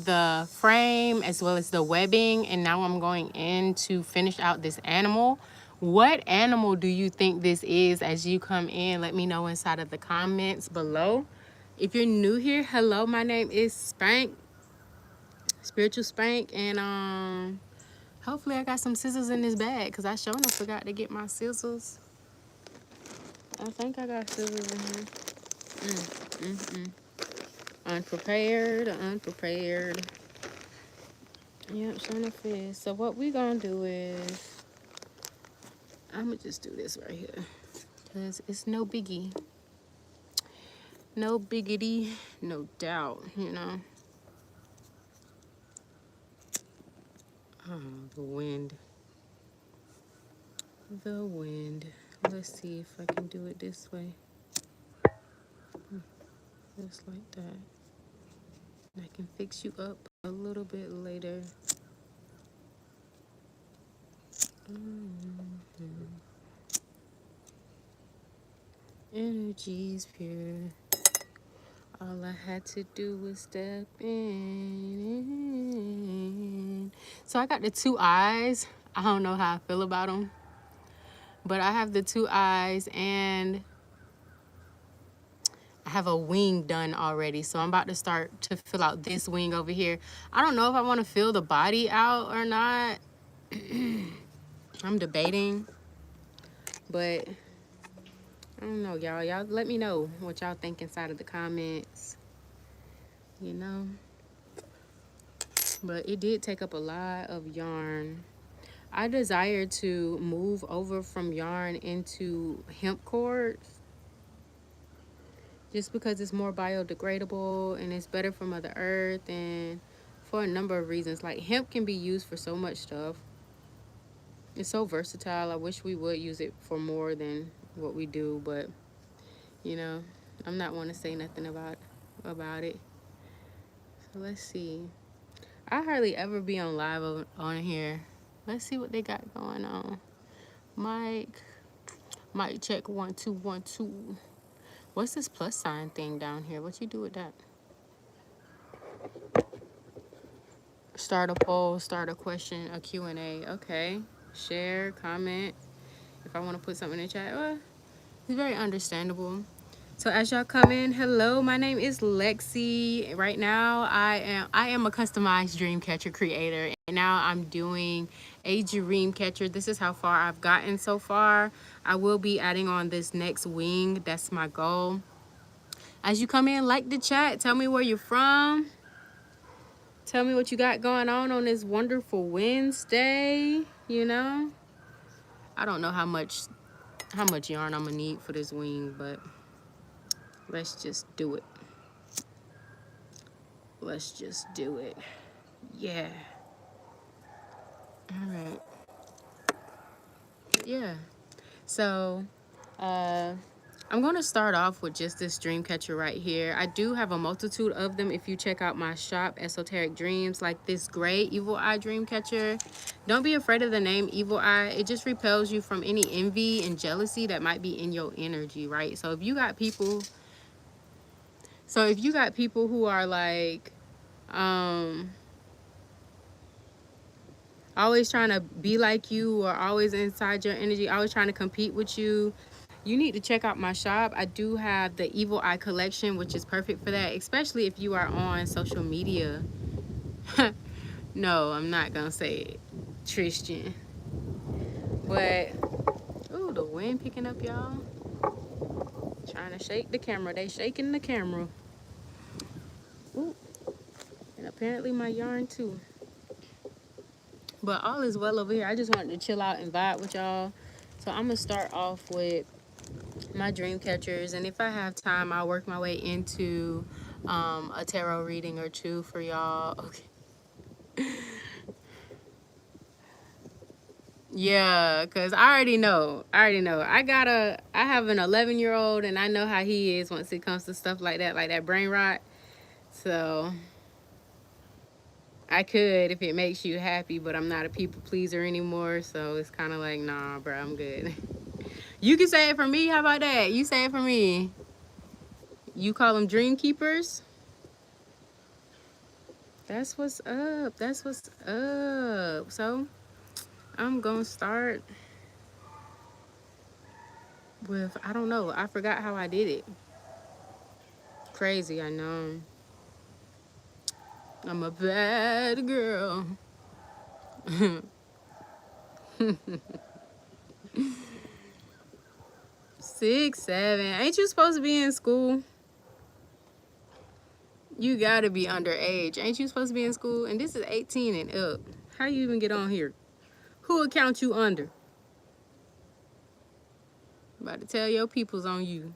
the frame as well as the webbing, and now I'm going in to finish out this animal. What animal do you think this is as you come in? Let me know inside of the comments below. If you're new here, hello, my name is Spank, Spiritual Spank, and hopefully I got some scissors in this bag because I sure enough forgot to get my scissors. I think I got scissors in here. Unprepared, unprepared. Yep, sure enough is. So what we gonna do is, I'm gonna just do this right here because it's no biggie. No biggity, no doubt, you know. Oh, the wind. The wind. Let's see if I can do it this way. Just like that. I can fix you up a little bit later. Energy's pure. All I had to do was step in. So I got the two eyes. I don't know how I feel about them, but I have the two eyes and I have a wing done already. So I'm about to start to fill out this wing over here. I don't know if I want to fill the body out or not. I'm debating, but I don't know, y'all. Y'all let me know what y'all think inside of the comments, you know. But it did take up a lot of yarn. I desire to move over from yarn into hemp cords just because it's more biodegradable and it's better for Mother Earth and for a number of reasons. Like, hemp can be used for so much stuff. It's so versatile. I wish we would use it for more than what we do, but you know, I'm not want to say nothing about it. So let's see. I hardly ever be on live on here. Let's see what they got going on. Mic check 1 2 1 2. What's this plus sign thing down here? What you do with that? Start a poll, start a question, a Q&A. Okay. Share, comment. If I want to put something in the chat, well, it's very understandable. So as y'all come in, hello, my name is Lexi. Right now, I am a customized dream catcher creator. And now I'm doing a dream catcher. This is how far I've gotten so far. I will be adding on this next wing. That's my goal. As you come in, like the chat. Tell me where you're from. Tell me what you got going on this wonderful Wednesday, you know. I don't know how much yarn I'm gonna need for this wing, but let's just do it. Let's just do it. Yeah. All right. Yeah. So, I'm going to start off with just this dream catcher right here. I do have a multitude of them. If you check out my shop, Esoteric Dreams, like this gray evil eye dream catcher. Don't be afraid of the name evil eye. It just repels you from any envy and jealousy that might be in your energy, right? So if you got people who are like, always trying to be like you or always inside your energy, always trying to compete with you, you need to check out my shop. I do have the Evil Eye collection, which is perfect for that, especially if you are on social media. No, I'm not gonna say it, Tristan. But, ooh, the wind picking up, y'all. Trying to shake the camera. They shaking the camera. Ooh, and apparently my yarn too. But all is well over here. I just wanted to chill out and vibe with y'all. So I'm gonna start off with my dream catchers, and if I have time, I'll work my way into a tarot reading or two for y'all. Okay. Yeah, because I already know. I have an 11-year-old, and I know how he is once it comes to stuff like that brain rot. So I could if it makes you happy, but I'm not a people pleaser anymore, so it's kind of like, nah, bro, I'm good. You can say it for me. How about that? You say it for me. You call them dream keepers? That's what's up. That's what's up. So I'm gonna start with, I don't know. I forgot how I did it. Crazy, I know. I'm a bad girl. 6, 7. Ain't you supposed to be in school? You gotta be underage. Ain't you supposed to be in school? And this is 18 and up. How you even get on here? Who will count you under? About to tell your peoples on you.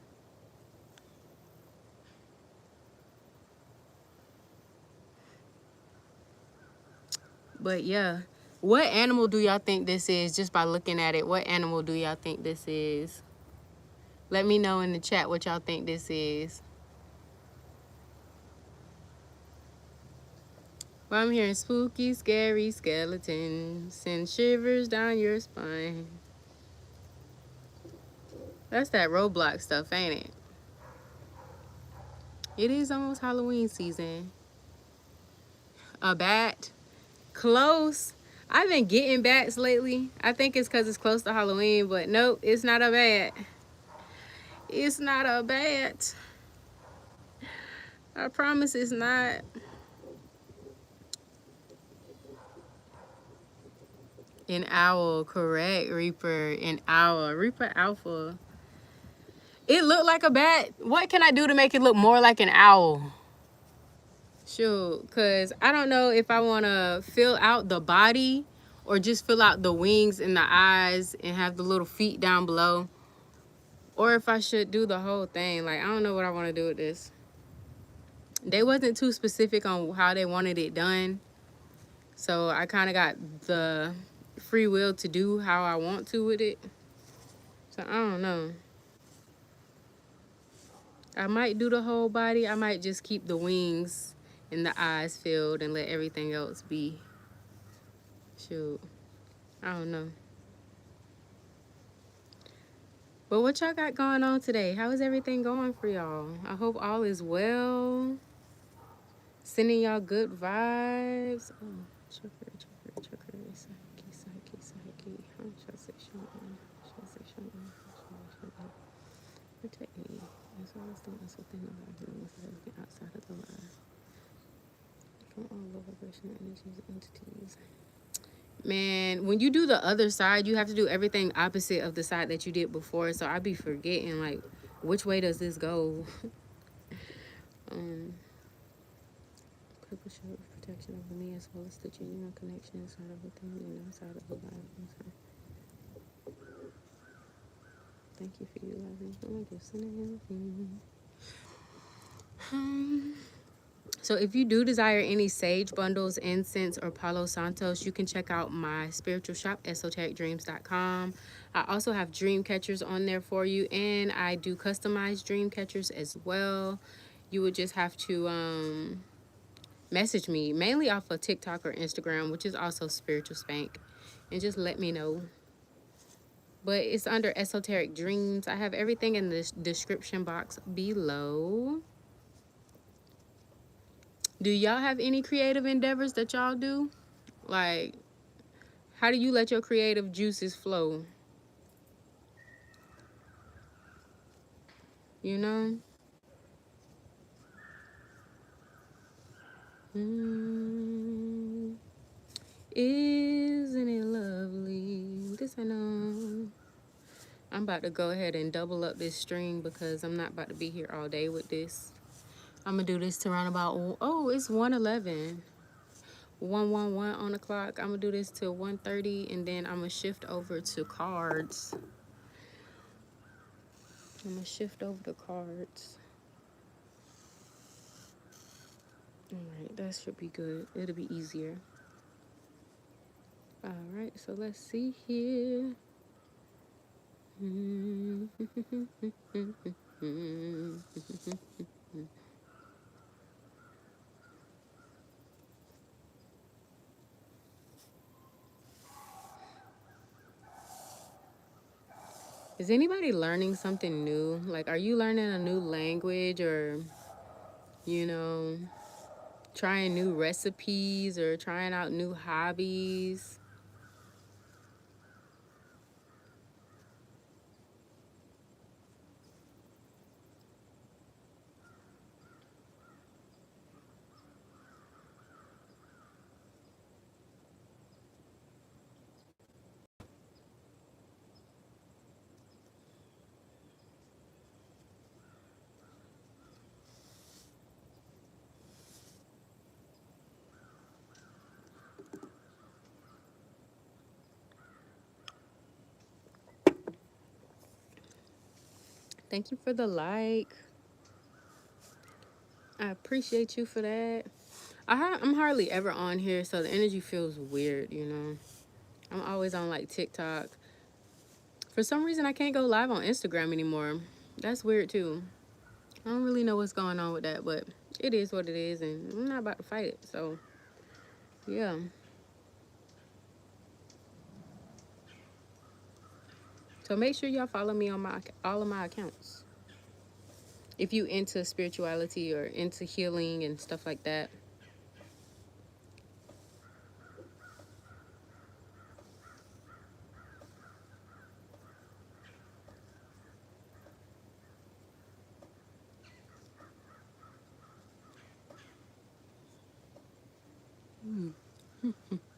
But yeah. What animal do y'all think this is? Just by looking at it, what animal do y'all think this is? Let me know in the chat what y'all think this is. Well, I'm hearing spooky, scary skeletons. Send shivers down your spine. That's that Roblox stuff, ain't it? It is almost Halloween season. A bat? Close. I've been getting bats lately. I think it's because it's close to Halloween, but nope, it's not a bat. It's not a bat. I promise it's not. An owl, correct, Reaper. An owl. Reaper Alpha. It looked like a bat. What can I do to make it look more like an owl? Sure, because I don't know if I want to fill out the body or just fill out the wings and the eyes and have the little feet down below. Or if I should do the whole thing. Like, I don't know what I want to do with this. They wasn't too specific on how they wanted it done. So I kind of got the free will to do how I want to with it. So I don't know. I might do the whole body. I might just keep the wings and the eyes filled and let everything else be. Shoot. I don't know. But what y'all got going on today? How is everything going for y'all? I hope all is well. Sending y'all good vibes. Oh, choker. Psyche. Protect me as well as the ones within the life and ones that are looking outside of the life. From all low vibrational energies and entities. Man, when you do the other side, you have to do everything opposite of the side that you did before. So I be forgetting, like, which way does this go? Purple shield of protection over me as well as the genuine connection inside of within and outside of the life. Thank you for utilizing my gifts and everything. So if you do desire any sage bundles, incense, or Palo Santos, you can check out my spiritual shop, esotericdreams.com. I also have DreamCatcherz on there for you, and I do customized DreamCatcherz as well. You would just have to message me, mainly off of TikTok or Instagram, which is also Spiritual Spank, and just let me know. But it's under Esoteric Dreams. I have everything in the description box below. Do y'all have any creative endeavors that y'all do? Like, how do you let your creative juices flow? You know? Isn't it lovely? This I know. I'm about to go ahead and double up this string because I'm not about to be here all day with this. I'm going to do this to around about, oh, it's 1:11. 1:11 on the clock. I'm going to do this till 1:30, and then I'm going to shift over to cards. I'm going to shift over to cards. All right, that should be good. It'll be easier. All right, so let's see here. Is anybody learning something new? Like, are you learning a new language or, you know, trying new recipes or trying out new hobbies. Thank you for the like. I appreciate you for that. I'm hardly ever on here, so the energy feels weird, you know. I'm always on like TikTok. For some reason, I can't go live on Instagram anymore. That's weird too. I don't really know what's going on with that, but it is what it is, and I'm not about to fight it. So, yeah. So make sure y'all follow me on my all of my accounts. If you into spirituality or into healing and stuff like that.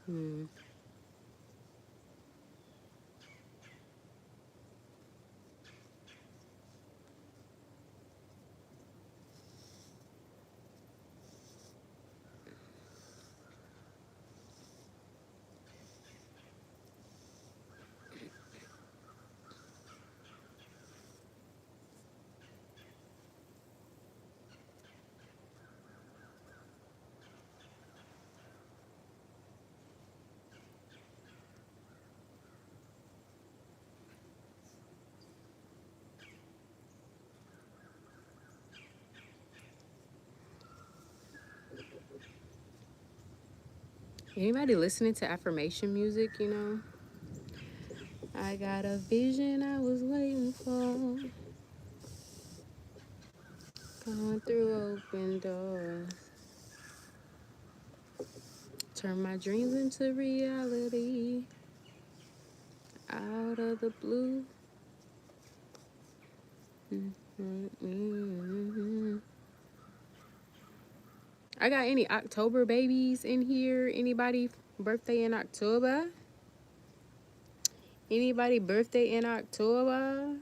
Hmm. Anybody listening to affirmation music, you know? I got a vision I was waiting for. Going through open doors. Turn my dreams into reality. Out of the blue. Mm-hmm. I got any October babies in here? Anybody birthday in October? Anybody birthday in October?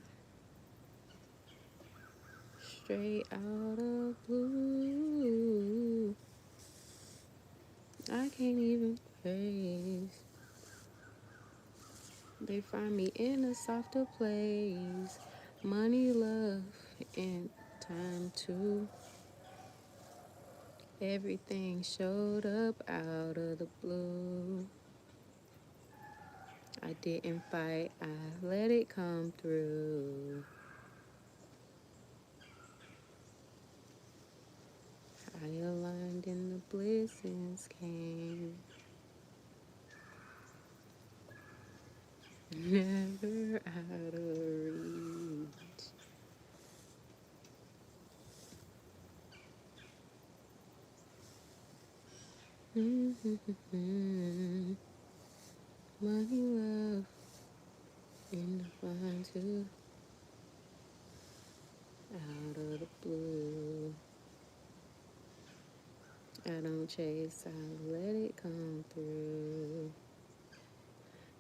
Straight out of blue. I can't even praise. They find me in a softer place. Money, love, and time too. Everything showed up out of the blue. I didn't fight, I let it come through. I aligned and the blessings came. Never out of reach. Mm-hmm. Money, love, and the fun too. Out of the blue. I don't chase, I let it come through.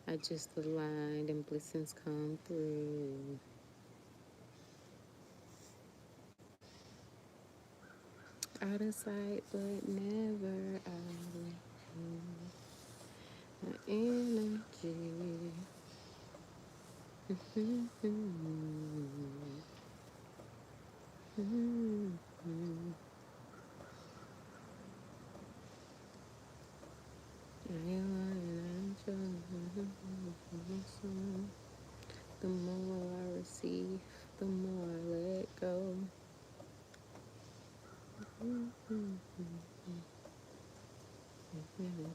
I just aligned and blessings come through. Out of sight, but never out of my energy. The more I receive, the more I let go.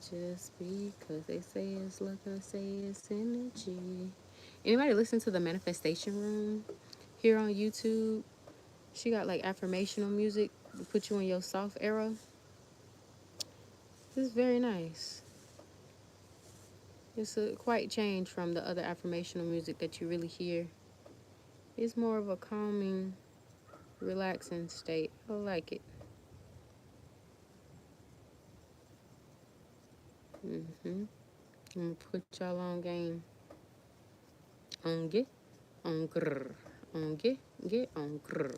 Just because they say it's luck, I say it's energy. Anybody listen to the Manifestation Room here on YouTube? She got like affirmational music to put you in your soft era. This is very nice. It's a quite change from the other affirmational music that you really hear. It's more of a calming, relaxing state. I like it. I'm gonna put y'all on game. On get, on grr. On get, on grr.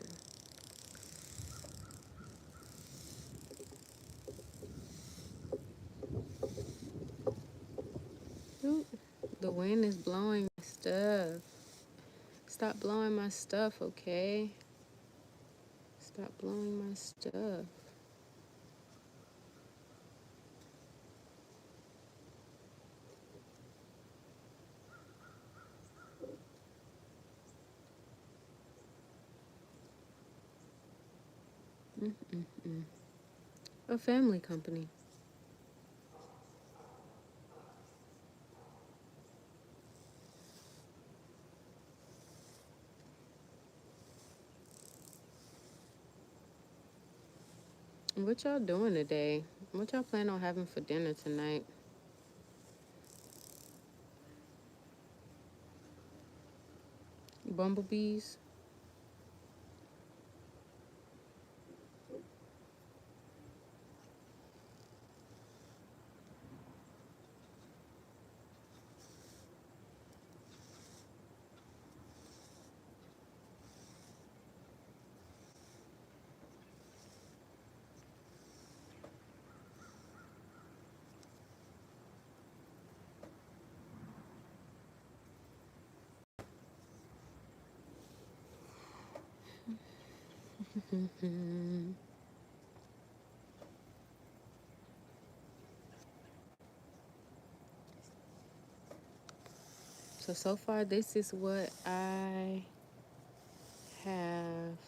Ooh, the wind is blowing my stuff. Stop blowing my stuff, okay? Stop blowing my stuff. A family company. What y'all doing today? What y'all plan on having for dinner tonight? Bumblebees? So far, this is what I have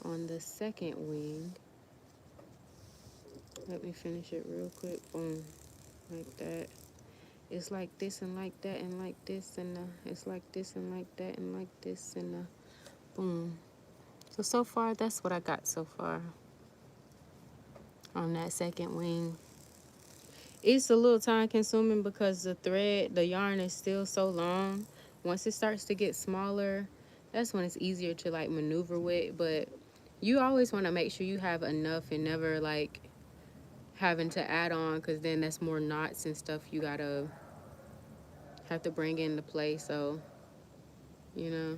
on the second wing. Let me finish it real quick. Boom. Like that. It's like this and like that and like this and it's like this and like that and like this and boom. So far, that's what I got so far on that second wing. It's a little time consuming because the yarn is still so long. Once it starts to get smaller, that's when it's easier to like maneuver with. But you always want to make sure you have enough and never like having to add on, because then that's more knots and stuff you gotta have to bring into play. So, you know.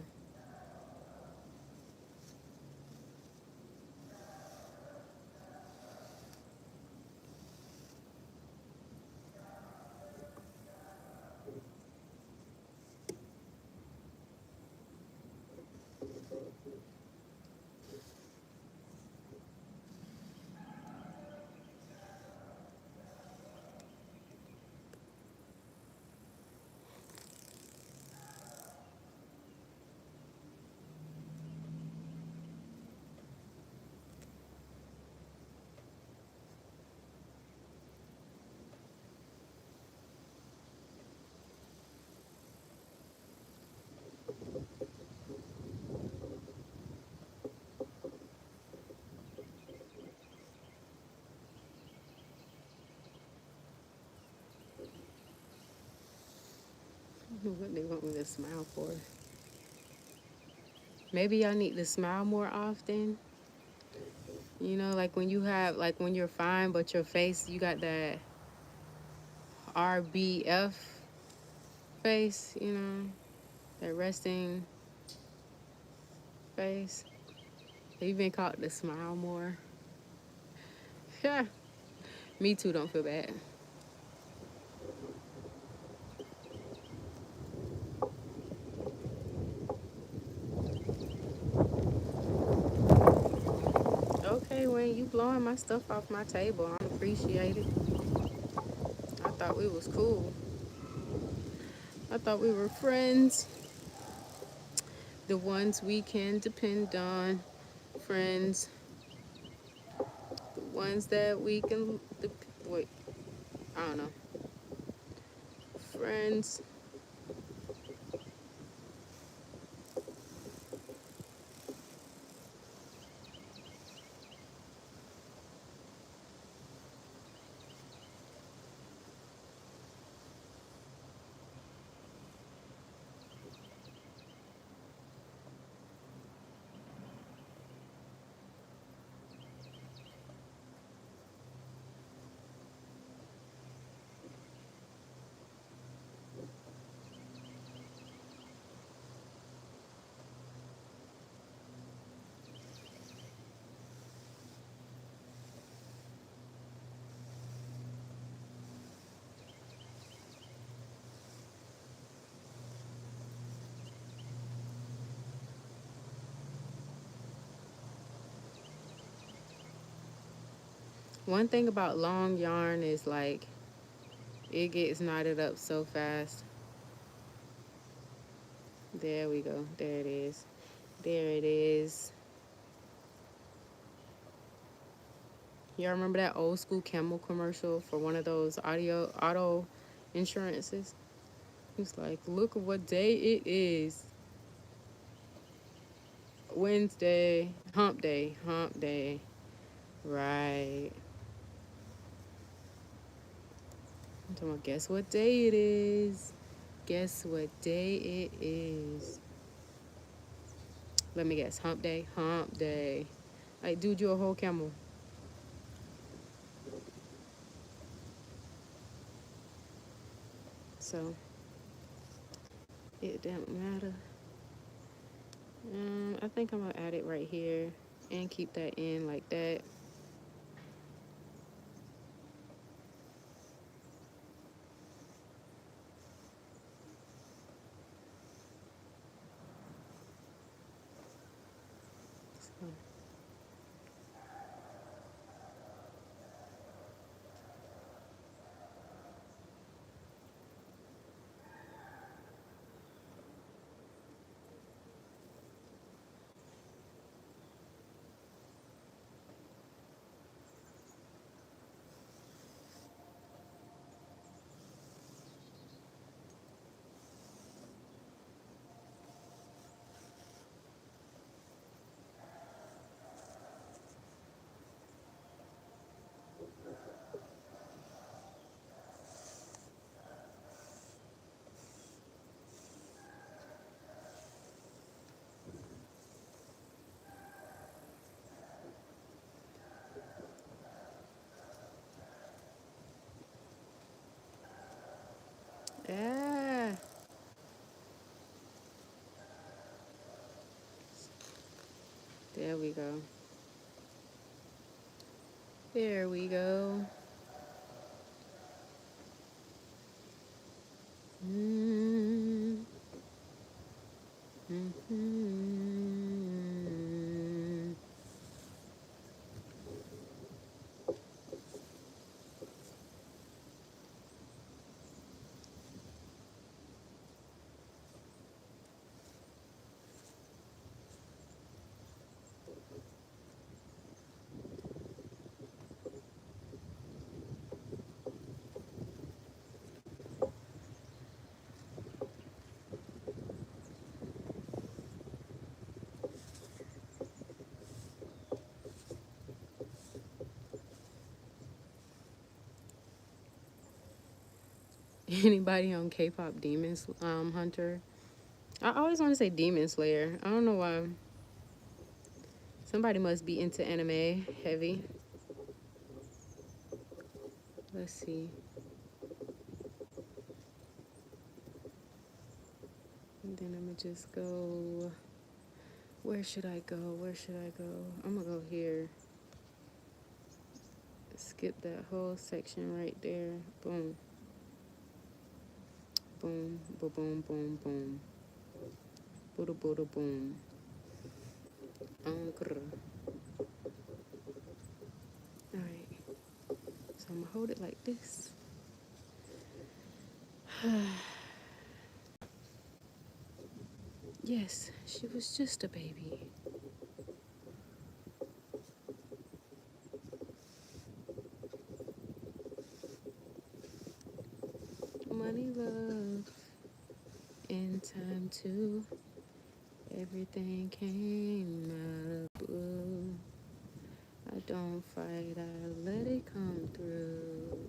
What they want me to smile for? Maybe y'all need to smile more often. You know, like when you're fine, but your face, you got that RBF face, you know, that resting face. You've been called to smile more. Yeah, me too, don't feel bad. Okay, when you blowing my stuff off my table, I appreciate it. I thought we was cool. I thought we were friends. The ones we can depend on. Friends. The ones that we can... Wait, I don't know. Friends. One thing about long yarn is like it gets knotted up so fast. There we go. There it is. There it is. Y'all remember that old school Camel commercial for one of those auto insurances? It's like, look at what day it is. Wednesday, hump day, hump day. Right. I'm talking about, guess what day it is? Guess what day it is? Let me guess. Hump day, hump day. Like, dude, you a whole camel. So, it don't matter. I think I'm gonna add it right here and keep that in like that. So, yeah. There we go. There we go. Mm-hmm. Anybody on K-pop Demon Hunter? I always want to say Demon Slayer. I don't know why. Somebody must be into anime heavy. Let's see. And then I'm gonna just go. Where should I go? Where should I go? I'm gonna go here. Skip that whole section right there. Boom. Boom. Boom. Boom. Boom. Boom. Booda booda boom. Alright. So I'm gonna hold it like this. Yes, she was just a baby. Money, love, in time too. Everything came out of blue. I don't fight, I let it come through.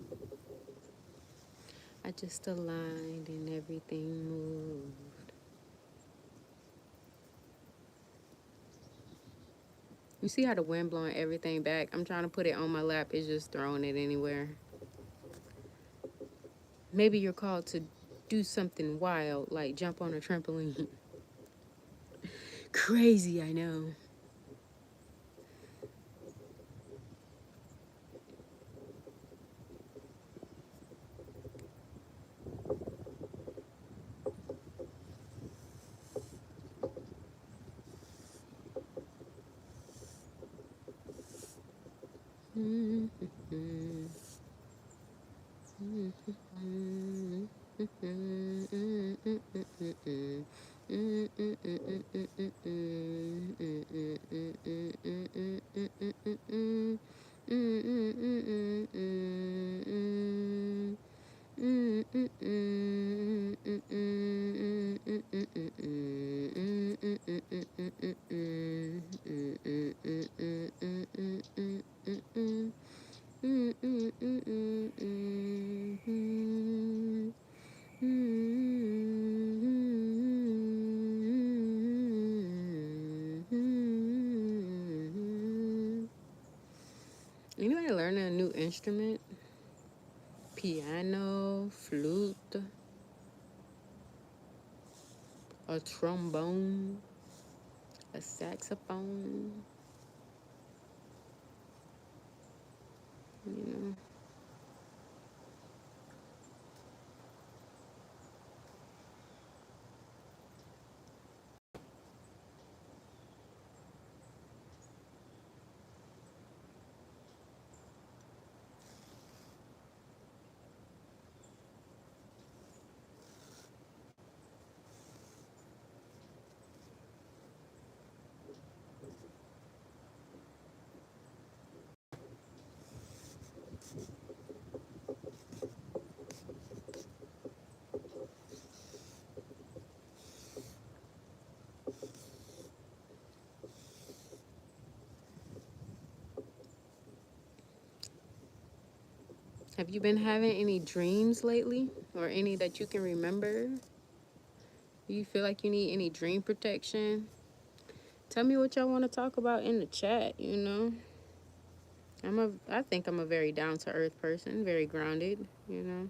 I just aligned and everything moved. You see how the wind blowing everything back? I'm trying to put it on my lap. It's just throwing it anywhere. Maybe you're called to do something wild, like jump on a trampoline. Crazy, I know. Anybody learning a new instrument? Piano, flute, a trombone, a saxophone, you know. Have you been having any dreams lately, or any that you can remember? Do you feel like you need any dream protection? Tell me what y'all want to talk about in the chat, you know. I think I'm a very down to earth person, very grounded, you know.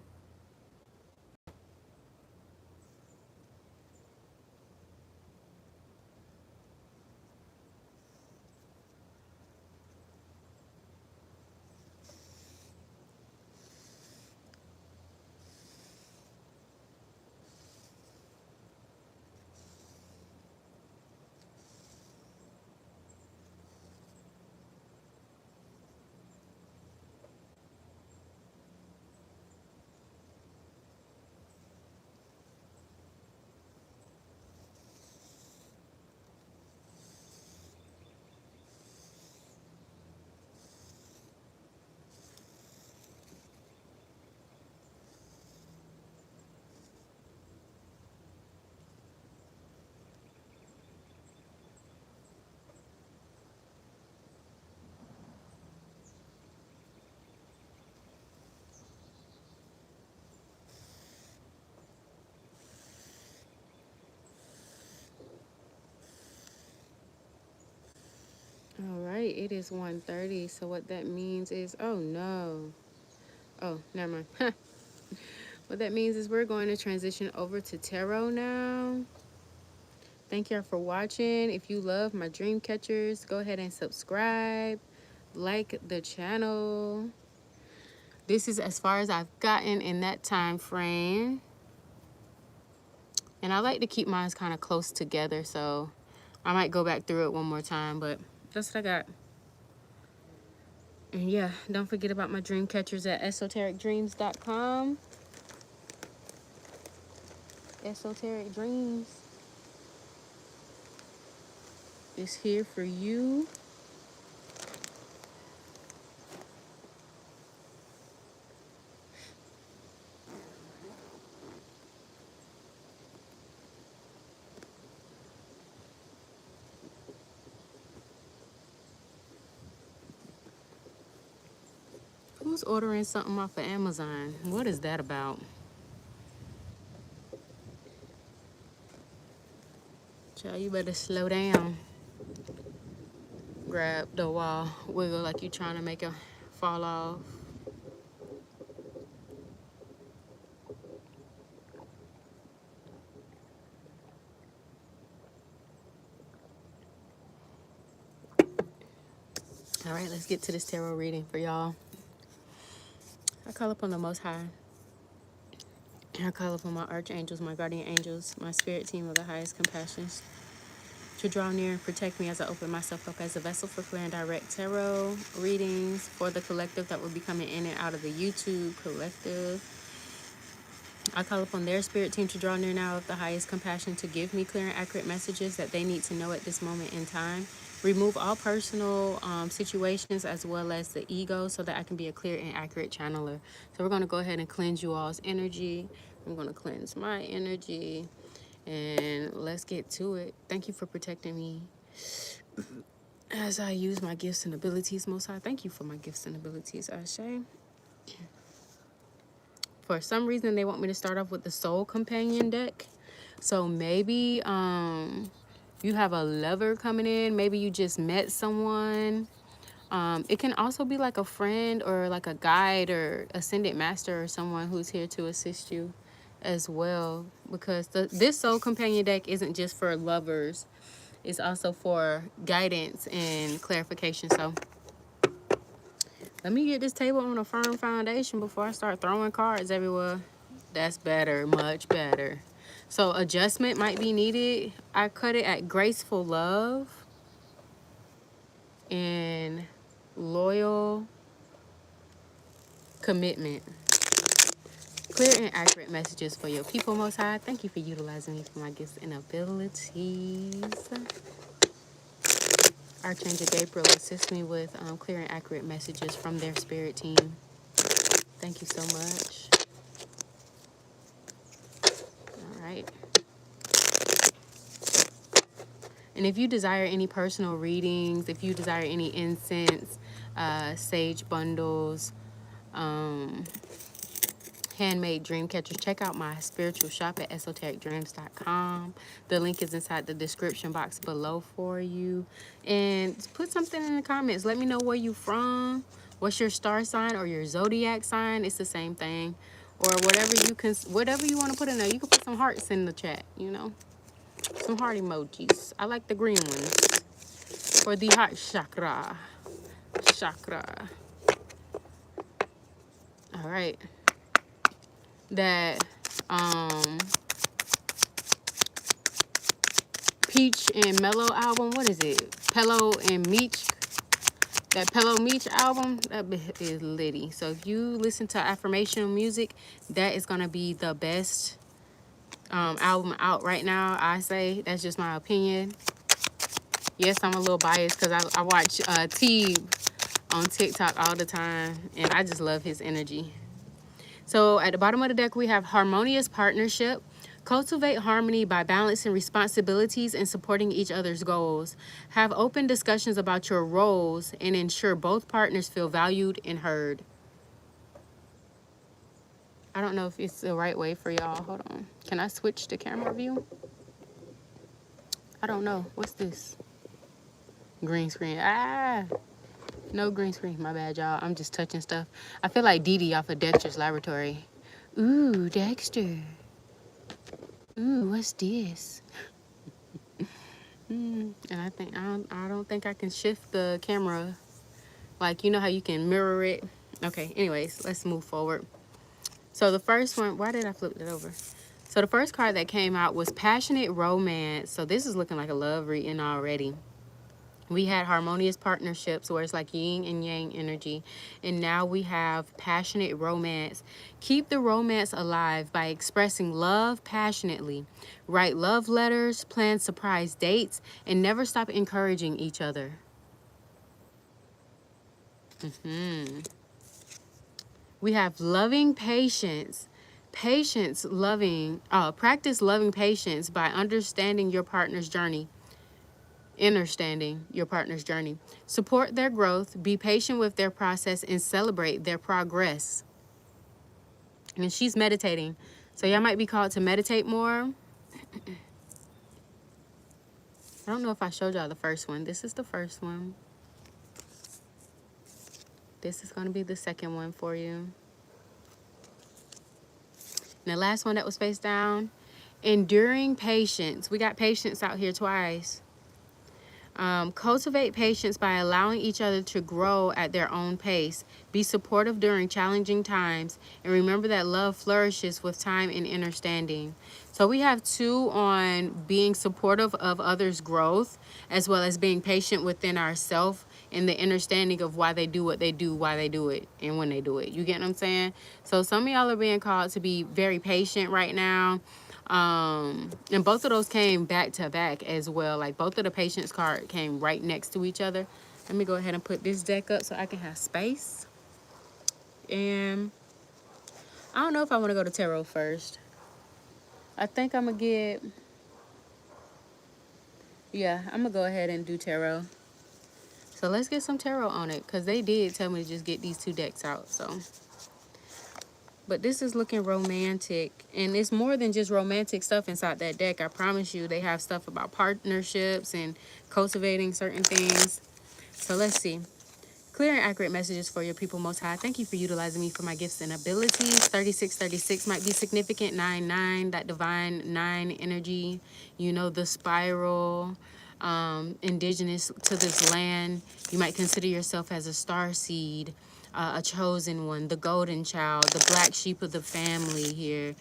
All right, it is 1:30. So what that means is, oh no. Oh, never mind. What that means is we're going to transition over to tarot now. Thank y'all for watching. If you love my dream catchers, go ahead and subscribe, like the channel. This is as far as I've gotten in that time frame. And I like to keep mine kind of close together, so I might go back through it one more time, but that's what I got. And yeah, don't forget about my dream catchers at esotericdreams.com. Esoteric Dreams is here for you. Who's ordering something off of Amazon? What is that about? Child, you better slow down. Grab the wall, wiggle like you trying to make it fall off. All right, let's get to this tarot reading for y'all. I call upon the Most High. I call upon my archangels, my guardian angels, my spirit team of the highest compassion, to draw near and protect me as I open myself up as a vessel for clear and direct tarot readings for the collective that will be coming in and out of the YouTube collective. I call upon their spirit team to draw near now with the highest compassion to give me clear and accurate messages that they need to know at this moment in time. Remove all personal situations as well as the ego so that I can be a clear and accurate channeler. So we're going to go ahead and cleanse you all's energy. I'm going to cleanse my energy. And let's get to it. Thank you for protecting me as I use my gifts and abilities, Most High. Thank you for my gifts and abilities, Ashe. For some reason, they want me to start off with the Soul Companion deck. So maybe you have a lover coming in. Maybe you just met someone. It can also be like a friend or like a guide or ascended master or someone who's here to assist you as well. Because this Soul Companion deck isn't just for lovers. It's also for guidance and clarification. So let me get this table on a firm foundation before I start throwing cards everywhere. That's better, much better. So adjustment might be needed. I cut it at graceful love and loyal commitment. Clear and accurate messages for your people, Most High. Thank you for utilizing me for my gifts and abilities. Archangel Gabriel assist me with clear and accurate messages from their spirit team. Thank you so much. All right. And if you desire any personal readings, if you desire any incense, sage bundles, handmade dream catchers, check out my spiritual shop at esotericdreams.com. The link is inside the description box below for you. And put something in the comments. Let me know where you from. What's your star sign or your zodiac sign? It's the same thing. Or whatever you want to put in there. You can put some hearts in the chat, you know. Some heart emojis. I like the green ones. For the heart chakra. All right. That Peach and Mellow album, what is it? Pello and Meech. That Pello Meech album, that is litty. So if you listen to affirmational music, that is gonna be the best album out right now. I say that's just my opinion. Yes, I'm a little biased because I watch T on TikTok all the time, and I just love his energy. So at the bottom of the deck, we have harmonious partnership. Cultivate harmony by balancing responsibilities and supporting each other's goals. Have open discussions about your roles and ensure both partners feel valued and heard. I don't know if it's the right way for y'all. Hold on. Can I switch to camera view? I don't know. What's this? Green screen. No green screen. My bad, y'all. I'm just touching stuff. I feel like Dee Dee off of Dexter's Laboratory. Ooh, Dexter. Ooh, what's this? And I don't think I can shift the camera. Like, you know how you can mirror it? Okay, anyways, let's move forward. So the first one, why did I flip it over? So the first card that came out was Passionate Romance. So this is looking like a love reading already. We had harmonious partnerships where it's like yin and yang energy. And now we have passionate romance. Keep the romance alive by expressing love passionately. Write love letters, plan surprise dates, and never stop encouraging each other. We have loving patience. Practice loving patience by understanding your partner's journey. Support their growth, be patient with their process, and celebrate their progress. And she's meditating. So y'all might be called to meditate more. I don't know if I showed y'all the first one. This is the first one. This is going to be the second one for you. And the last one that was face down, enduring patience. We got patience out here twice. Cultivate patience by allowing each other to grow at their own pace. Be supportive during challenging times. And remember that love flourishes with time and understanding. So we have 2 on being supportive of others' growth, as well as being patient within ourselves and the understanding of why they do what they do, why they do it, and when they do it. You get what I'm saying? So some of y'all are being called to be very patient right now. And both of those came back to back as well. Like both of the patience card came right next to each other. Let me go ahead and put this deck up so I can have space. And I don't know if I want to go to tarot first. I think I'm gonna get, yeah, I'm gonna go ahead and do tarot. So let's get some tarot on it, because they did tell me to just get these 2 decks out. So, but this is looking romantic, and it's more than just romantic stuff inside that deck. I promise you, they have stuff about partnerships and cultivating certain things. So let's see. Clear and accurate messages for your people, Most High. Thank you for utilizing me for my gifts and abilities. 3636 might be significant. 99, that divine 9 energy. You know, the spiral. Indigenous to this land. You might consider yourself as a star seed. A chosen one, the golden child, the black sheep of the family here.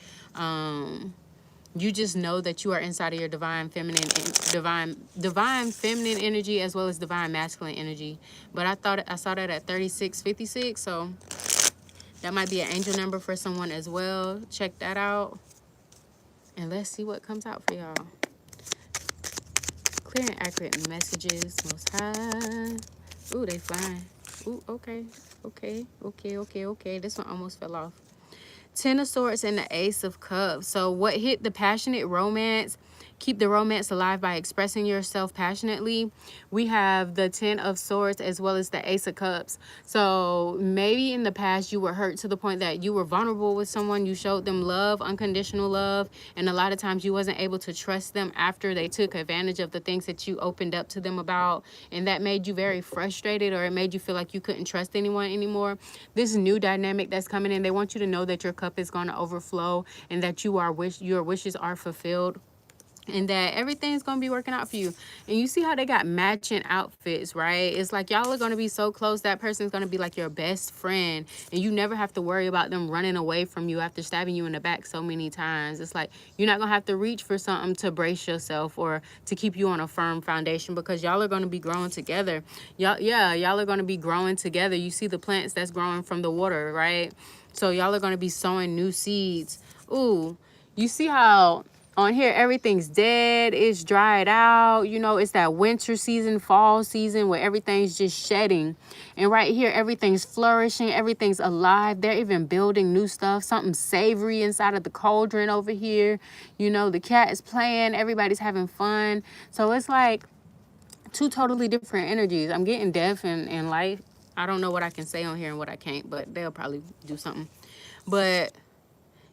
You just know that you are inside of your divine feminine energy, as well as divine masculine energy. But I saw that at 3656, so that might be an angel number for someone as well. Check that out, and let's see what comes out for y'all. Clear and accurate messages, Most High. Ooh, they flying. Ooh, okay. This one almost fell off. 10 of Swords and the Ace of Cups. So what hit the passionate romance? Keep the romance alive by expressing yourself passionately. We have the 10 of Swords as well as the Ace of Cups. So maybe in the past you were hurt to the point that you were vulnerable with someone. You showed them love, unconditional love. And a lot of times you wasn't able to trust them after they took advantage of the things that you opened up to them about. And that made you very frustrated, or it made you feel like you couldn't trust anyone anymore. This new dynamic that's coming in, they want you to know that your cup is going to overflow, and that your wishes are fulfilled, and that everything's going to be working out for you. And you see how they got matching outfits, right? It's like y'all are going to be so close. That person's going to be like your best friend, and you never have to worry about them running away from you after stabbing you in the back so many times. It's like you're not going to have to reach for something to brace yourself or to keep you on a firm foundation, because y'all are going to be growing together. Y'all are going to be growing together. You see the plants that's growing from the water, right? So y'all are going to be sowing new seeds. Ooh, you see how on here everything's dead, it's dried out, you know, it's that winter season, fall season, where everything's just shedding. And right here everything's flourishing, everything's alive. They're even building new stuff, something savory inside of the cauldron over here. You know, the cat is playing, everybody's having fun. So it's like 2 totally different energies. I'm getting death and life. I don't know what I can say on here and what I can't, but they'll probably do something. But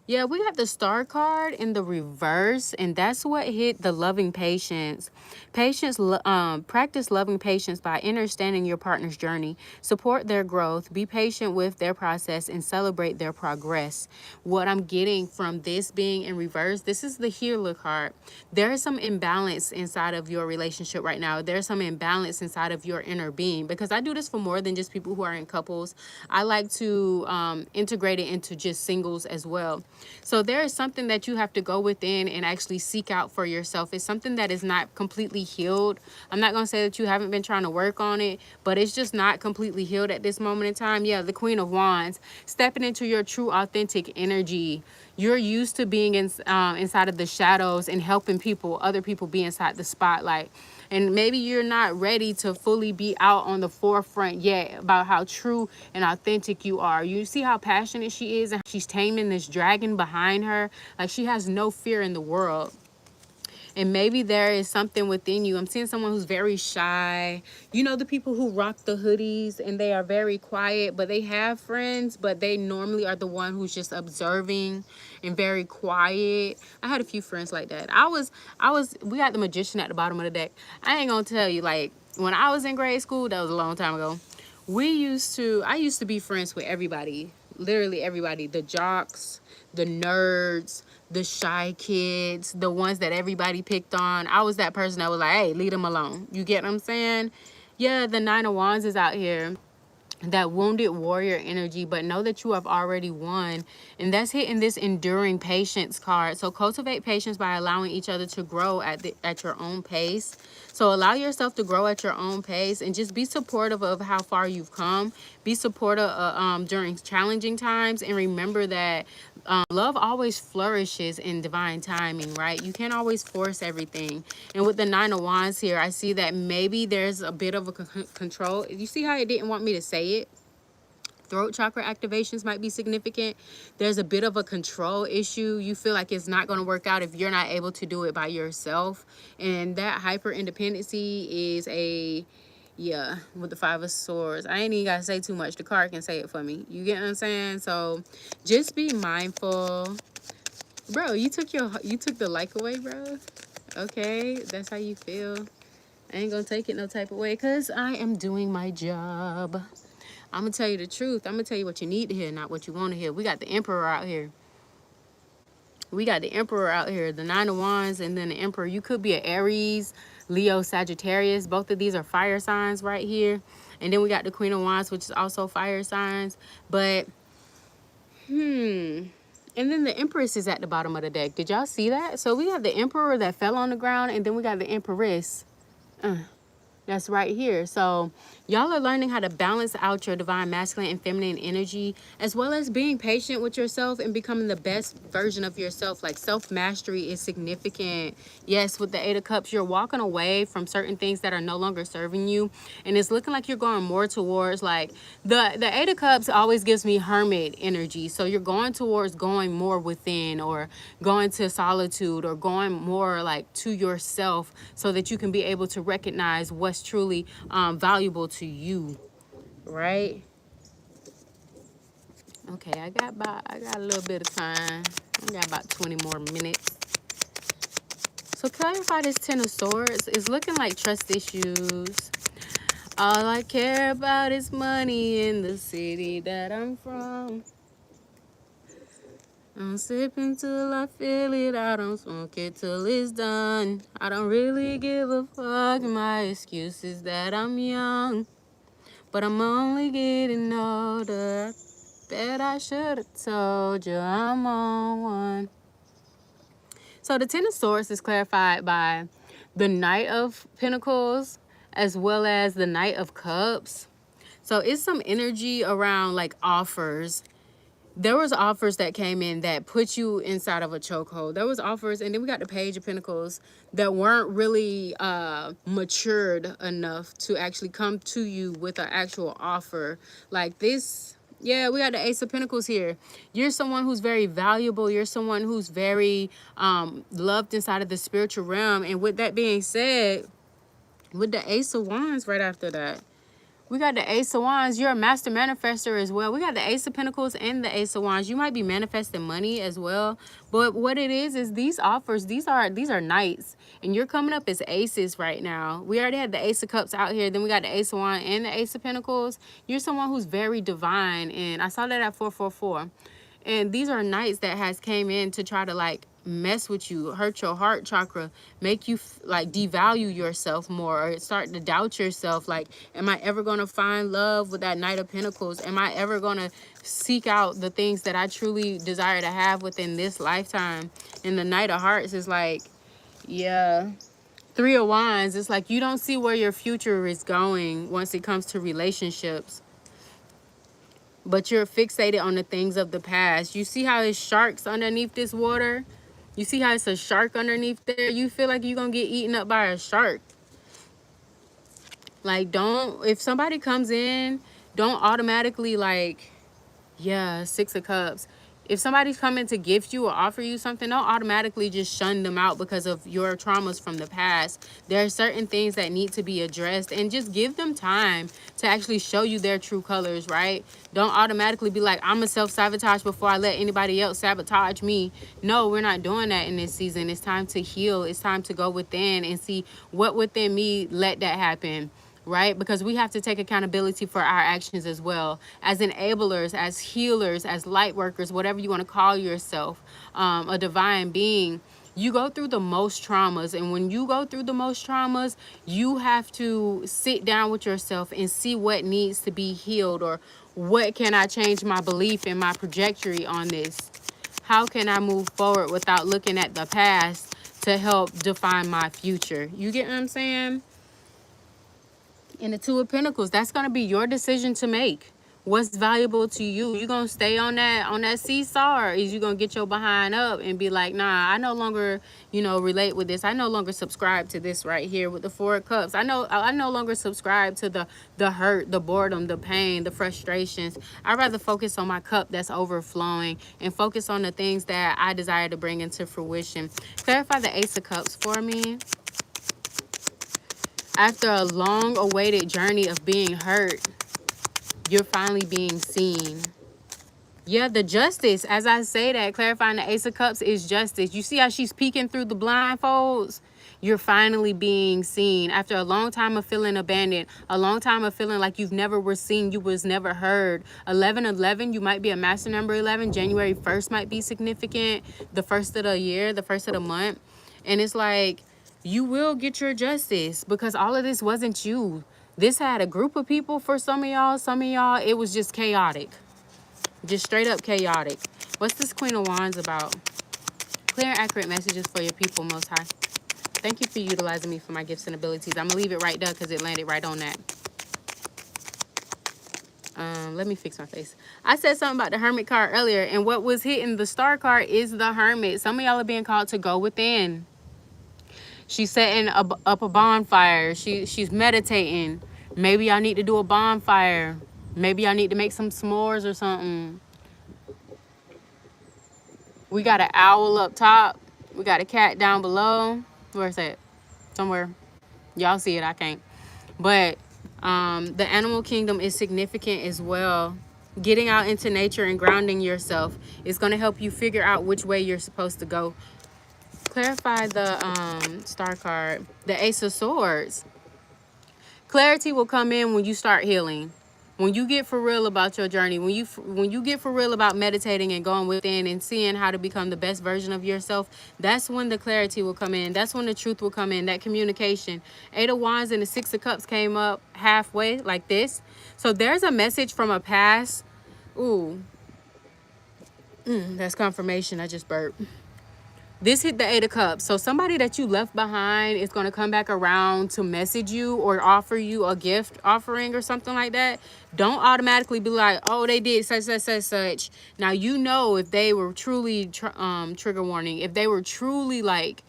yeah, we got the Star card in the reverse, and that's what hit the loving patience. Practice loving patience by understanding your partner's journey. Support their growth. Be patient with their process and celebrate their progress. What I'm getting from this being in reverse, this is the Healer card. There is some imbalance inside of your relationship right now. There's some imbalance inside of your inner being, because I do this for more than just people who are in couples. I like to integrate it into just singles as well. So there is something that you have to go within and actually seek out for yourself. It's something that is not completely healed. I'm not going to say that you haven't been trying to work on it, but it's just not completely healed at this moment in time. Yeah, the Queen of Wands, stepping into your true authentic energy. You're used to being inside of the shadows and helping people, other people be inside the spotlight. And maybe you're not ready to fully be out on the forefront yet about how true and authentic you are. You see how passionate she is, and she's taming this dragon behind her. Like, she has no fear in the world. And maybe there is something within you. I'm seeing someone who's very shy. You know, the people who rock the hoodies and they are very quiet, but they have friends, but they normally are the one who's just observing and very quiet. I had a few friends like that. We got the Magician at the bottom of the deck. I ain't gonna tell you, like, when I was in grade school, that was a long time ago. I used to be friends with everybody. literally everybody, the jocks, the nerds, the shy kids, the ones that everybody picked on. I was that person that was like, hey, leave them alone. You get what I'm saying? Yeah, the Nine of Wands is out here, that wounded warrior energy, but know that you have already won. And that's hitting this enduring patience card. So cultivate patience by allowing each other to grow at your own pace. So allow yourself to grow at your own pace, and just be supportive of how far you've come. Be supportive during challenging times, and remember that love always flourishes in divine timing, right? You can't always force everything. And with the Nine of Wands here, I see that maybe there's a bit of a control. You see how it didn't want me to say it? Throat chakra activations might be significant. There's a bit of a control issue. You feel like it's not going to work out if you're not able to do it by yourself. And that hyper independency is a, yeah, with the Five of Swords. I ain't even got to say too much. The card can say it for me. You get what I'm saying? So just be mindful. Bro, you took the like away, bro. Okay, that's how you feel. I ain't gonna take it no type of way, because I am doing my job. I'm gonna tell you the truth. I'm gonna tell you what you need to hear, not what you want to hear. We got the Emperor out here. We got the Emperor out here, the Nine of Wands, and then the Emperor. You could be an Aries, Leo, Sagittarius. Both of these are fire signs right here. And then we got the Queen of Wands, which is also fire signs. But, and then the Empress is at the bottom of the deck. Did y'all see that? So we got the Emperor that fell on the ground, and then we got the Empress. That's right here. So y'all are learning how to balance out your divine masculine and feminine energy, as well as being patient with yourself and becoming the best version of yourself. Like, self-mastery is significant. Yes, with the Eight of Cups, you're walking away from certain things that are no longer serving you. And it's looking like you're going more towards, like, the Eight of Cups always gives me hermit energy. So you're going towards going more within, or going to solitude, or going more like to yourself, so that you can be able to recognize what's truly valuable to you, right? Okay, I got a little bit of time. I got about 20 more minutes. So clarify this Ten of Swords. It's looking like trust issues. All I care about is money in the city that I'm from. I'm sipping till I feel it. I don't smoke it till it's done. I don't really give a fuck. My excuse is that I'm young, but I'm only getting older. Bet I should have told you I'm on one. So the Ten of Swords is clarified by the Knight of Pentacles, as well as the Knight of Cups. So it's some energy around like offers. There was offers that came in that put you inside of a chokehold. There was offers, and then we got the Page of Pentacles that weren't really matured enough to actually come to you with an actual offer like this. Yeah, we got the Ace of Pentacles here. You're someone who's very valuable. You're someone who's very loved inside of the spiritual realm. And with that being said, with the Ace of Wands right after that, we got the Ace of Wands. You're a master manifester as well. We got the Ace of Pentacles and the Ace of Wands. You might be manifesting money as well. But what it is these offers, these are knights. And you're coming up as aces right now. We already had the Ace of Cups out here. Then we got the Ace of Wands and the Ace of Pentacles. You're someone who's very divine. And I saw that at 444. And these are knights that has came in to try to like mess with you, hurt your heart chakra, make you like devalue yourself more, or start to doubt yourself. Like, am I ever going to find love with that Knight of Pentacles? Am I ever going to seek out the things that I truly desire to have within this lifetime? And the Knight of Hearts is like, yeah, Three of Wands. It's like you don't see where your future is going once it comes to relationships, but you're fixated on the things of the past. You see how it's sharks underneath this water? You see how it's a shark underneath there? You feel like you're going to get eaten up by a shark. Like, if somebody comes in, don't automatically like, yeah, Six of Cups. If somebody's coming to gift you or offer you something, don't automatically just shun them out because of your traumas from the past. There are certain things that need to be addressed, and just give them time to actually show you their true colors, right? Don't automatically be like, I'm going to self-sabotage before I let anybody else sabotage me. No, we're not doing that in this season. It's time to heal. It's time to go within and see what within me let that happen. right? Because we have to take accountability for our actions as well, as enablers, as healers, as light workers, whatever you want to call yourself, a divine being. You go through the most traumas, and when you go through the most traumas, you have to sit down with yourself and see what needs to be healed, or what can I change my belief and my trajectory on this. How can I move forward without looking at the past to help define my future? You get what I'm saying? In the Two of Pentacles, that's going to be your decision to make. What's valuable to you? You going to stay on that seesaw, or is you going to get your behind up and be like, nah, I no longer, relate with this. I no longer subscribe to this right here with the Four of Cups. I no longer subscribe to the hurt, the boredom, the pain, the frustrations. I'd rather focus on my cup that's overflowing and focus on the things that I desire to bring into fruition. Clarify the Ace of Cups for me. After a long-awaited journey of being hurt, you're finally being seen. Yeah, the Justice. As I say that, clarifying the Ace of Cups is justice. You see how she's peeking through the blindfolds? You're finally being seen. After a long time of feeling abandoned, a long time of feeling like you've never were seen, you was never heard. 1111, you might be a master number 11. January 1st might be significant. The first of the year, the first of the month. And it's like, you will get your justice, because all of this wasn't you. This had a group of people for some of y'all. Some of y'all, it was just chaotic. Just straight up chaotic. What's this Queen of Wands about? Clear and accurate messages for your people, Most High. Thank you for utilizing me for my gifts and abilities. I'm going to leave it right there because it landed right on that. Let me fix my face. I said something about the Hermit card earlier, and what was hitting the Star card is the Hermit. Some of y'all are being called to go within. She's setting up a bonfire. She's meditating. Maybe y'all need to do a bonfire. Maybe y'all need to make some s'mores or something. We got an owl up top. We got a cat down below. Where's that? Somewhere. Y'all see it, I can't. But the animal kingdom is significant as well. Getting out into nature and grounding yourself is going to help you figure out which way you're supposed to go. Clarify the Star card. The Ace of Swords. Clarity will come in when you start healing. When you get for real about your journey, when you get for real about meditating and going within and seeing how to become the best version of yourself, that's when the clarity will come in. That's when the truth will come in, that communication. 8 of Wands and the 6 of Cups came up halfway like this. So there's a message from a past. Ooh. That's confirmation. I just burped. This hit the 8 of Cups. So somebody that you left behind is going to come back around to message you or offer you a gift offering or something like that. Don't automatically be like, oh, they did such. Now, you know, if they were truly, trigger warning, if they were truly like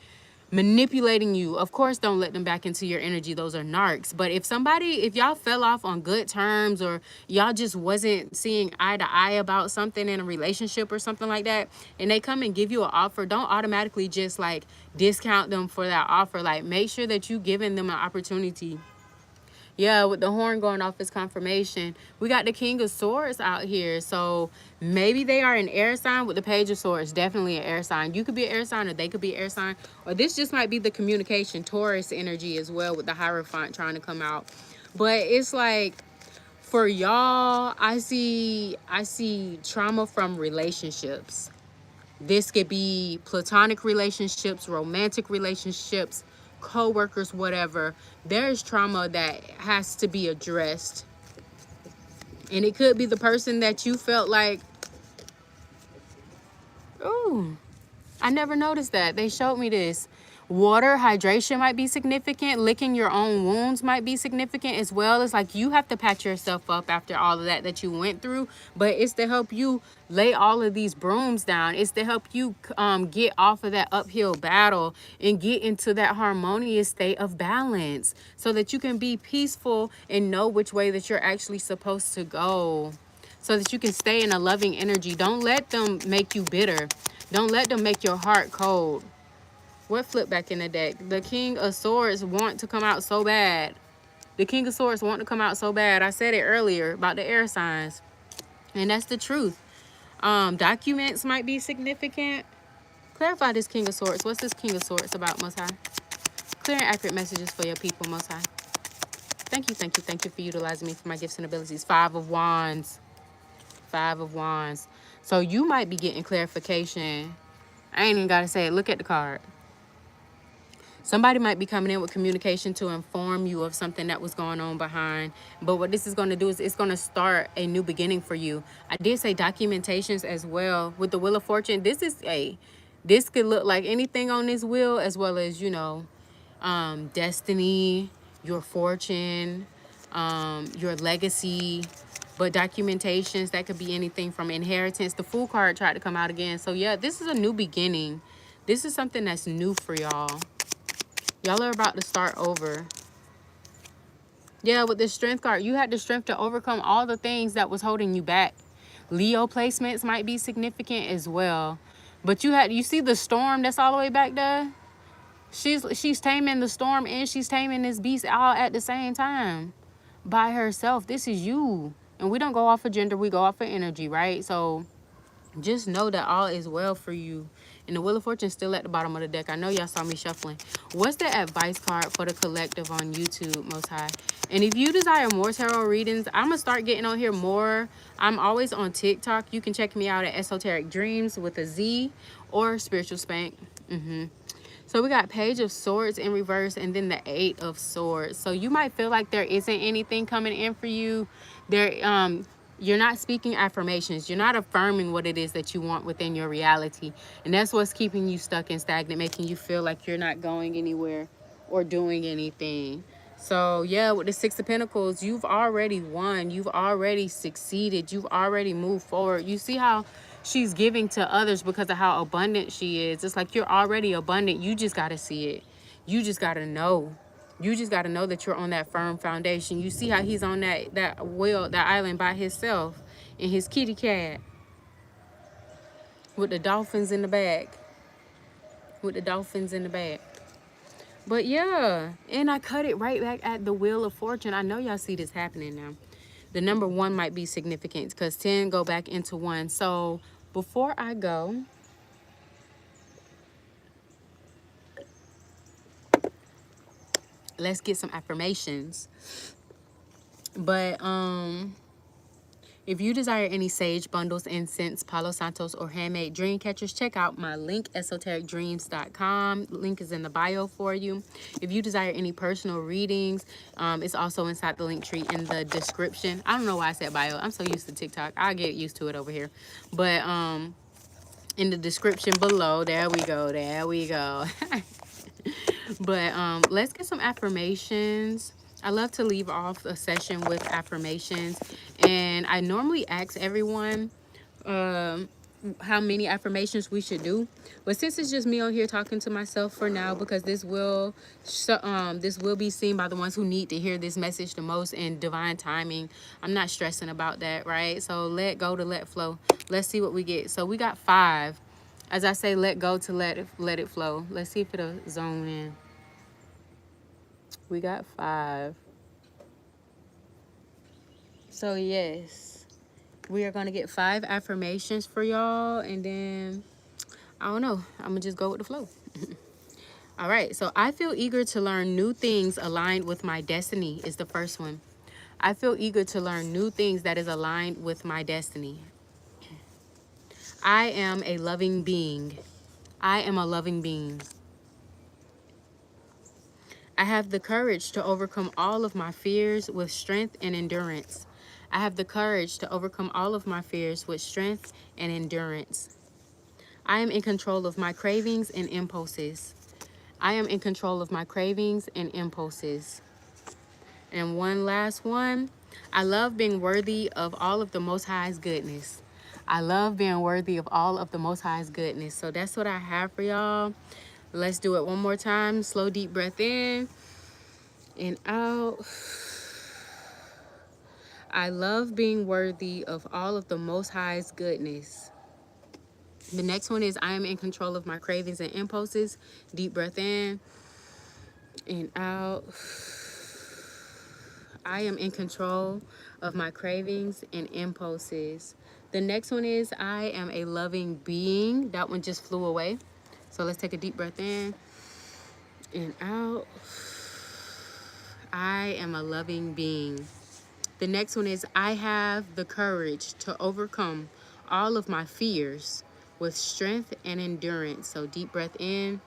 manipulating you, of course, don't let them back into your energy. Those are narcs. But if y'all fell off on good terms, or y'all just wasn't seeing eye to eye about something in a relationship or something like that, and they come and give you an offer, don't automatically just like discount them for that offer. Like, make sure that you giving them an opportunity. Yeah, with the horn going off as confirmation. We got the King of Swords out here. So maybe they are an air sign with the Page of Swords. Definitely an air sign. You could be an air sign, or they could be an air sign. Or this just might be the communication. Taurus energy as well, with the Hierophant trying to come out. But it's like, for y'all, I see trauma from relationships. This could be platonic relationships, romantic relationships, co-workers, whatever. There's trauma that has to be addressed. And it could be the person that you felt like, oh, I never noticed that. They showed me this. Water, hydration might be significant. Licking your own wounds might be significant as well. It's like you have to patch yourself up after all of that you went through. But it's to help you lay all of these brooms down. It's to help you get off of that uphill battle and get into that harmonious state of balance, so that you can be peaceful and know which way that you're actually supposed to go, so that you can stay in a loving energy. Don't let them make you bitter. Don't let them make your heart cold. What flipped back in the deck? The King of Swords want to come out so bad. The King of Swords want to come out so bad. I said it earlier about the air signs. And that's the truth. Documents might be significant. Clarify this King of Swords. What's this King of Swords about, Most High? Clear and accurate messages for your people, Most High. Thank you, thank you, thank you for utilizing me for my gifts and abilities. 5 of Wands. 5 of Wands. So you might be getting clarification. I ain't even got to say it. Look at the card. Somebody might be coming in with communication to inform you of something that was going on behind. But what this is going to do is it's going to start a new beginning for you. I did say documentations as well. With the Wheel of Fortune, this could look like anything on this wheel, as well as, you know, destiny, your fortune, your legacy. But documentations, that could be anything from inheritance. The Fool card tried to come out again. So yeah, this is a new beginning. This is something that's new for y'all. Y'all are about to start over. Yeah, with this Strength card, you had the strength to overcome all the things that was holding you back. Leo placements might be significant as well. But you see the storm that's all the way back there? She's taming the storm and she's taming this beast all at the same time. By herself. This is you. And we don't go off of gender, we go off of energy, right? So just know that all is well for you. And the Wheel of Fortune is still at the bottom of the deck. I know y'all saw me shuffling. What's the advice card for the collective on YouTube, Most High? And if you desire more tarot readings, I'm going to start getting on here more. I'm always on TikTok. You can check me out at Esoteric Dreams with a Z or Spiritual Spank. So we got Page of Swords in reverse and then the 8 of Swords. So you might feel like there isn't anything coming in for you. You're not speaking affirmations. You're not affirming what it is that you want within your reality. And that's what's keeping you stuck and stagnant, making you feel like you're not going anywhere or doing anything. So yeah, with the 6 of Pentacles, you've already won. You've already succeeded. You've already moved forward. You see how she's giving to others because of how abundant she is. It's like you're already abundant. You just got to see it. You just got to know. You just got to know that you're on that firm foundation. You see how he's on that island by himself in his kitty cat with the dolphins in the back. With the dolphins in the back. But yeah, and I cut it right back at the Wheel of Fortune. I know y'all see this happening now. The number 1 might be significant because 10 go back into 1. So before I go, let's get some affirmations. But if you desire any sage bundles, incense, Palo Santos, or handmade dream catchers, check out my link, esotericdreams.com. Link is in the bio for you. If you desire any personal readings, it's also inside the link tree in the description. I don't know why I said bio. I'm so used to TikTok. I'll get used to it over here. But in the description below, there we go. There we go. But let's get some affirmations. I love to leave off a session with affirmations, and I normally ask everyone how many affirmations we should do, but since it's just me on here talking to myself for now, because this will be seen by the ones who need to hear this message the most in divine timing, I'm not stressing about that, right? So let go to let flow. Let's see what we get. So we got 5. As I say, let go to let it flow. Let's see if it'll zone in. We got 5. So yes, we are going to get 5 affirmations for y'all, and then I don't know, I'm gonna just go with the flow. All right, so I feel eager to learn new things aligned with my destiny is the first one. I feel eager to learn new things that is aligned with my destiny. I am a loving being. I am a loving being. I have the courage to overcome all of my fears with strength and endurance. I have the courage to overcome all of my fears with strength and endurance. I am in control of my cravings and impulses. I am in control of my cravings and impulses. And one last one. I love being worthy of all of the Most High's goodness. I love being worthy of all of the Most High's goodness. So that's what I have for y'all. Let's do it one more time. Slow, deep breath in and out. I love being worthy of all of the Most High's goodness. The next one is I am in control of my cravings and impulses. Deep breath in and out. I am in control of my cravings and impulses. The next one is I am a loving being. That one just flew away. So let's take a deep breath in and out. I am a loving being. The next one is I have the courage to overcome all of my fears with strength and endurance. So deep breath in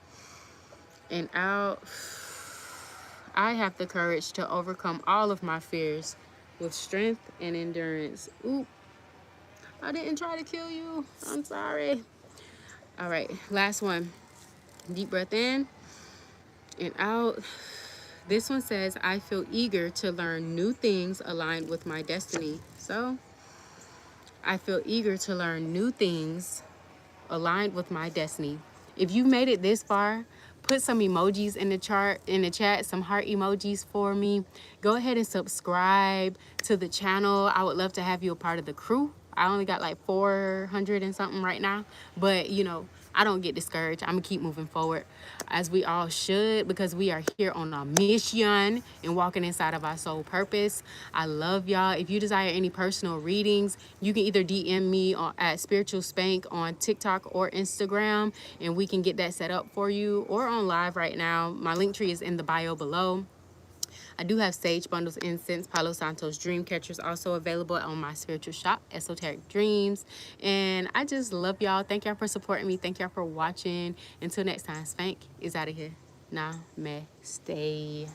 and out. I have the courage to overcome all of my fears with strength and endurance. Oop, I didn't try to kill you. I'm sorry. All right, last one. Deep breath in and out. This one says, I feel eager to learn new things aligned with my destiny. So, I feel eager to learn new things aligned with my destiny. If you made it this far, put some emojis in the chat, some heart emojis for me. Go ahead and subscribe to the channel. I would love to have you a part of the crew. I only got like 400 and something right now, but you know, I don't get discouraged. I'm gonna keep moving forward, as we all should, because we are here on a mission and walking inside of our soul purpose. I love y'all. If you desire any personal readings, you can either DM me at Spiritual Spank on TikTok or Instagram, and we can get that set up for you, or on live right now. My link tree is in the bio below. I do have sage bundles, incense, Palo Santos, DreamCatcherz also available on my spiritual shop, Esoteric Dreams. And I just love y'all. Thank y'all for supporting me. Thank y'all for watching. Until next time, Spank is out of here. Namaste.